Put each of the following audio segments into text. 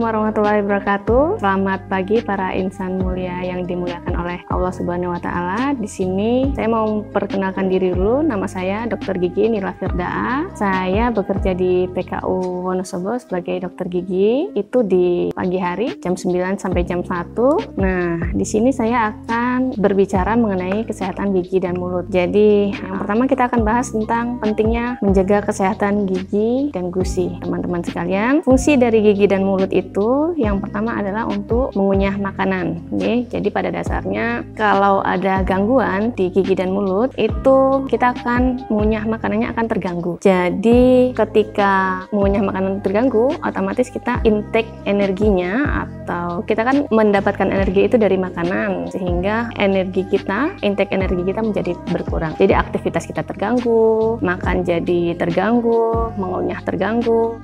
Assalamualaikum warahmatullahi wabarakatuh. Selamat pagi para insan mulia yang dimuliakan oleh Allah Subhanahu wa taala. Di sini saya mau perkenalkan diri dulu. Nama saya Dr. Gigi Nila Firdaa. Saya bekerja di PKU Wonosobo sebagai dokter gigi. Itu di pagi hari jam 9 sampai jam 1. Nah, di sini saya akan berbicara mengenai kesehatan gigi dan mulut. Jadi, yang pertama kita akan bahas tentang pentingnya menjaga kesehatan gigi dan gusi. Teman-teman sekalian, fungsi dari gigi dan mulut itu yang pertama adalah untuk mengunyah makanan. Jadi pada dasarnya kalau ada gangguan di gigi dan mulut itu kita akan mengunyah makanannya akan terganggu. Jadi ketika mengunyah makanan terganggu, otomatis kita intake energinya atau kita kan mendapatkan energi itu dari makanan, sehingga intake energi kita menjadi berkurang. Jadi aktivitas kita terganggu, makan jadi terganggu, mengunyah terganggu.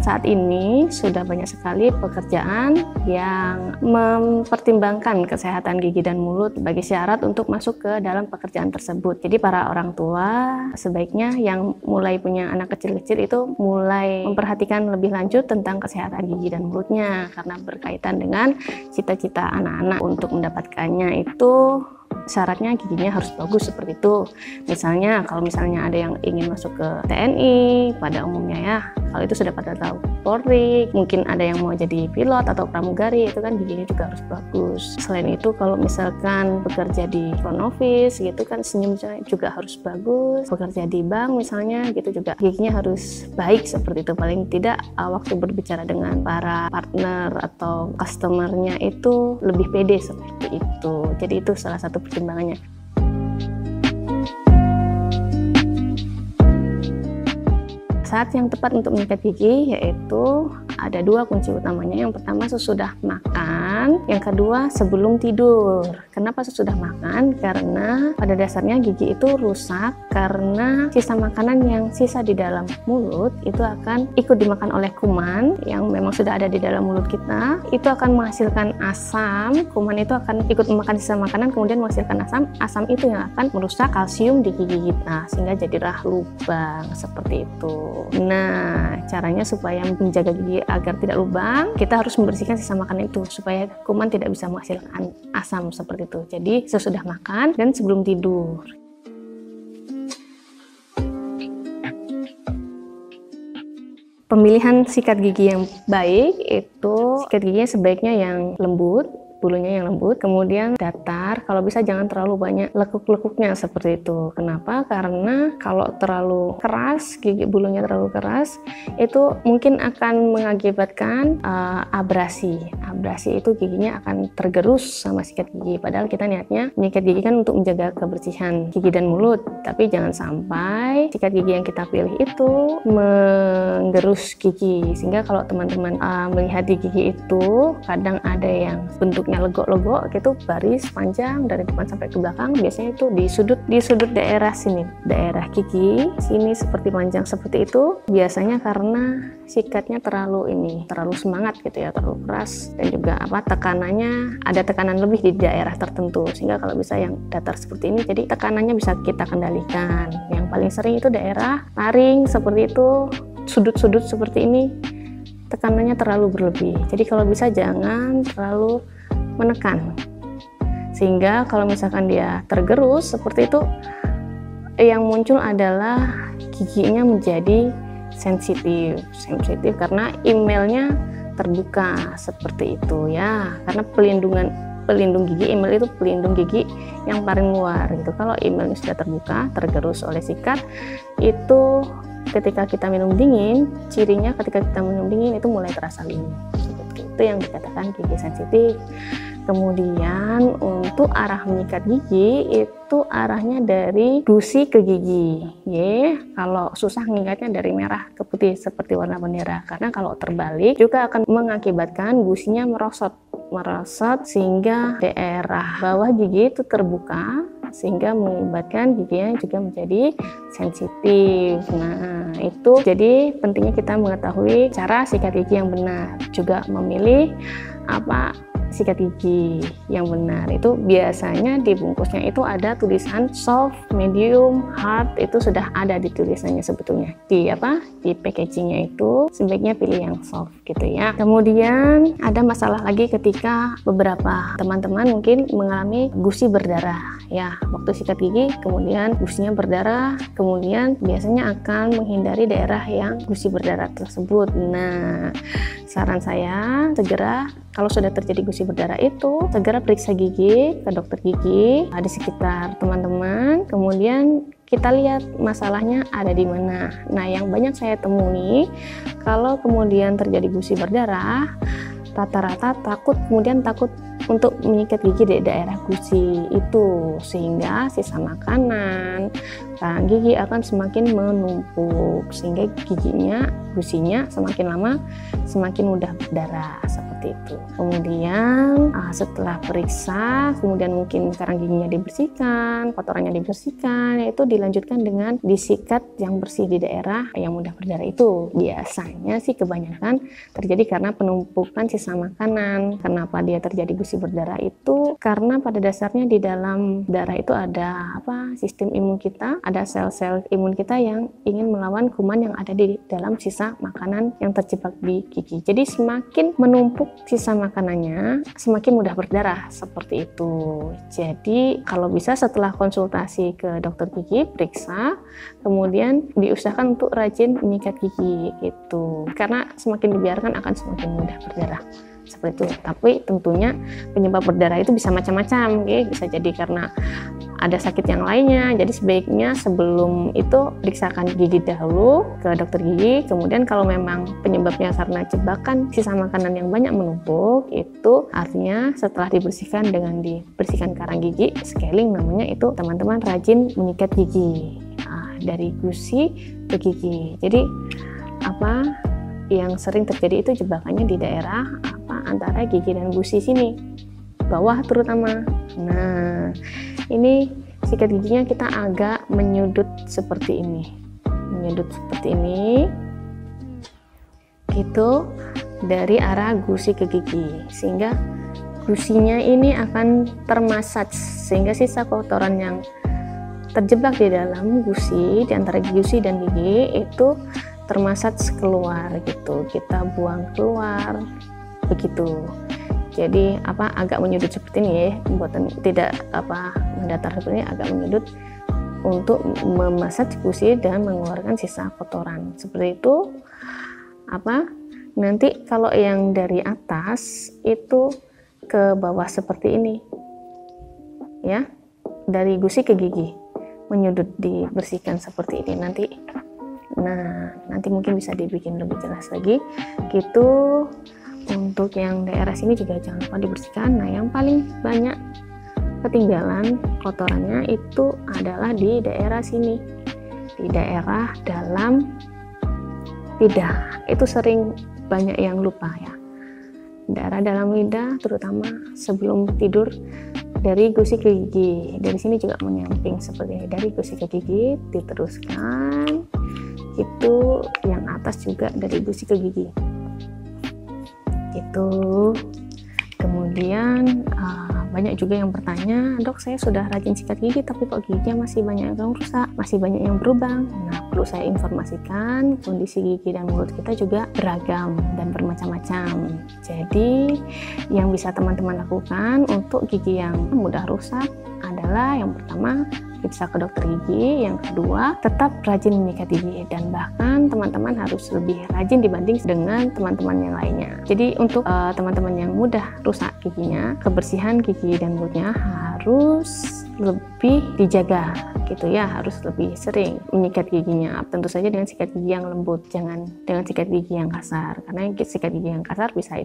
Saat ini sudah banyak sekali pekerjaan yang mempertimbangkan kesehatan gigi dan mulut sebagai syarat untuk masuk ke dalam pekerjaan tersebut. Jadi para orang tua sebaiknya yang mulai punya anak kecil-kecil itu mulai memperhatikan lebih lanjut tentang kesehatan gigi dan mulutnya, karena berkaitan dengan cita-cita anak-anak. Untuk mendapatkannya itu syaratnya giginya harus bagus seperti itu. Misalnya kalau misalnya ada yang ingin masuk ke TNI pada umumnya ya, kalau itu sudah pada tahu Polri, mungkin ada yang mau jadi pilot atau pramugari, itu kan giginya juga harus bagus. Selain itu kalau misalkan bekerja di front office gitu kan, senyumnya juga harus bagus. Bekerja di bank misalnya gitu juga giginya harus baik seperti itu. Paling tidak waktu berbicara dengan para partner atau customernya itu lebih pede seperti itu. Jadi itu salah satu pertimbangannya. Saat yang tepat untuk menyikat gigi yaitu ada dua kunci utamanya. Yang pertama sesudah makan, yang kedua sebelum tidur. Kenapa sesudah makan? Karena pada dasarnya gigi itu rusak karena sisa makanan yang sisa di dalam mulut itu akan ikut dimakan oleh kuman yang memang sudah ada di dalam mulut kita. Itu akan menghasilkan asam. Kuman itu akan ikut memakan sisa makanan kemudian menghasilkan asam. Asam itu yang akan merusak kalsium di gigi kita sehingga jadilah lubang seperti itu. Nah, caranya supaya menjaga gigi agar tidak lubang, kita harus membersihkan sisa makanan itu supaya kuman tidak bisa menghasilkan asam seperti itu. Jadi sesudah makan dan sebelum tidur. Pemilihan sikat gigi yang baik itu sikat giginya sebaiknya yang lembut, bulunya yang lembut, kemudian datar, kalau bisa jangan terlalu banyak lekuk-lekuknya seperti itu. Kenapa? Karena kalau terlalu keras, gigi bulunya terlalu keras, itu mungkin akan mengakibatkan abrasi. Abrasi itu giginya akan tergerus sama sikat gigi, padahal kita niatnya menyikat gigi kan untuk menjaga kebersihan gigi dan mulut, tapi jangan sampai sikat gigi yang kita pilih itu menggerus gigi, sehingga kalau teman-teman melihat di gigi itu kadang ada yang bentuknya legok-legok gitu, baris panjang dari depan sampai ke belakang. Biasanya itu di sudut daerah sini, daerah gigi sini seperti panjang seperti itu. Biasanya karena sikatnya terlalu semangat gitu ya, terlalu keras, dan juga tekanannya ada tekanan lebih di daerah tertentu, sehingga kalau bisa yang datar seperti ini, jadi tekanannya bisa kita kendalikan. Yang paling sering itu daerah taring seperti itu, sudut-sudut seperti ini tekanannya terlalu berlebih. Jadi kalau bisa jangan terlalu menekan, sehingga kalau misalkan dia tergerus seperti itu, yang muncul adalah giginya menjadi sensitif karena emailnya terbuka seperti itu ya, karena pelindung gigi, email itu pelindung gigi yang paling luar gitu. Kalau emailnya sudah terbuka, tergerus oleh sikat, itu ketika kita minum dingin, cirinya ketika kita minum dingin itu mulai terasa dingin. Itu yang dikatakan gigi sensitif. Kemudian untuk arah menyikat gigi itu arahnya dari gusi ke gigi. Kalau susah ngikatnya dari merah ke putih seperti warna bendera. Karena kalau terbalik juga akan mengakibatkan gusinya merosot sehingga daerah bawah gigi itu terbuka, sehingga mengakibatkan giginya juga menjadi sensitif. Nah, itu jadi pentingnya kita mengetahui cara sikat gigi yang benar, juga memilih sikat gigi yang benar. Itu biasanya di bungkusnya itu ada tulisan soft, medium, hard, itu sudah ada di tulisannya sebetulnya. Di packagingnya itu sebaiknya pilih yang soft gitu ya. Kemudian ada masalah lagi ketika beberapa teman-teman mungkin mengalami gusi berdarah ya waktu sikat gigi, kemudian gusinya berdarah, kemudian biasanya akan menghindari daerah yang gusi berdarah tersebut. Nah, saran saya segera kalau sudah terjadi gusi berdarah itu segera periksa gigi ke dokter gigi di sekitar teman-teman, kemudian kita lihat masalahnya ada di mana. Nah, yang banyak saya temui kalau kemudian terjadi gusi berdarah, rata-rata takut untuk menyikat gigi di daerah gusi itu, sehingga sisa makanan, karang gigi akan semakin menumpuk, sehingga gusinya semakin lama semakin mudah berdarah seperti itu. Kemudian setelah periksa, kemudian mungkin karang giginya dibersihkan, kotorannya dibersihkan, yaitu dilanjutkan dengan disikat yang bersih di daerah yang mudah berdarah itu. Biasanya sih kebanyakan terjadi karena penumpukan sisa makanan. Kenapa dia terjadi gusi berdarah itu? Karena pada dasarnya di dalam darah itu ada sistem imun kita, ada sel-sel imun kita yang ingin melawan kuman yang ada di dalam sisa makanan yang terjebak di gigi. Jadi semakin menumpuk sisa makanannya, semakin mudah berdarah seperti itu. Jadi kalau bisa setelah konsultasi ke dokter gigi, periksa, kemudian diusahakan untuk rajin menyikat gigi gitu. Karena semakin dibiarkan akan semakin mudah berdarah. Seperti itu. Tapi tentunya penyebab berdarah itu bisa macam-macam, bisa jadi karena ada sakit yang lainnya. Jadi sebaiknya sebelum itu periksakan gigi dahulu ke dokter gigi. Kemudian kalau memang penyebabnya karena jebakan sisa makanan yang banyak menumpuk, itu artinya setelah dibersihkan dengan dibersihkan karang gigi, scaling namanya, itu teman-teman rajin menyikat gigi dari gusi ke gigi. Jadi yang sering terjadi itu jebakannya di daerah antara gigi dan gusi sini, bawah terutama. Nah, ini sikat giginya kita agak menyudut seperti ini, gitu, dari arah gusi ke gigi, sehingga gusinya ini akan termasaj, sehingga sisa kotoran yang terjebak di dalam gusi, di antara gusi dan gigi itu termasaj keluar gitu, kita buang keluar begitu. Jadi agak menyudut seperti ini ya, buatan tidak mendatar seperti ini, agak menyudut untuk memasaj gusi dan mengeluarkan sisa kotoran seperti itu. Nanti kalau yang dari atas itu ke bawah seperti ini ya, dari gusi ke gigi menyudut, dibersihkan seperti ini nanti. Nah, nanti mungkin bisa dibikin lebih jelas lagi gitu. Untuk yang daerah sini juga jangan lupa dibersihkan. Nah, yang paling banyak ketinggalan kotorannya itu adalah di daerah sini, di daerah dalam lidah. Itu sering banyak yang lupa ya, daerah dalam lidah, terutama sebelum tidur, dari gusi ke gigi. Dari sini juga menyamping seperti ini, dari gusi ke gigi diteruskan, itu yang atas juga dari gusi ke gigi gitu. Kemudian banyak juga yang bertanya, dok, saya sudah rajin sikat gigi tapi kok giginya masih banyak yang rusak, masih banyak yang berlubang. Nah, perlu saya informasikan, kondisi gigi dan mulut kita juga beragam dan bermacam-macam. Jadi yang bisa teman-teman lakukan untuk gigi yang mudah rusak adalah yang pertama, periksa ke dokter gigi. Yang kedua, tetap rajin menyikat gigi, dan bahkan teman-teman harus lebih rajin dibanding dengan teman-teman yang lainnya. Jadi untuk teman-teman yang mudah rusak giginya, kebersihan gigi dan mulutnya harus lebih dijaga gitu ya, harus lebih sering menyikat giginya. Tentu saja dengan sikat gigi yang lembut, jangan dengan sikat gigi yang kasar, karena sikat gigi yang kasar bisa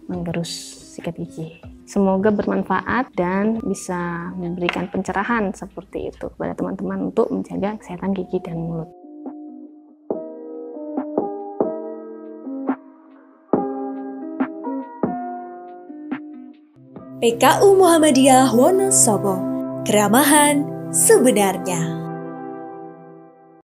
menggerus sikat gigi. Semoga bermanfaat dan bisa memberikan pencerahan seperti itu kepada teman-teman untuk menjaga kesehatan gigi dan mulut. PKU Muhammadiyah Wonosobo, keramahan sebenarnya.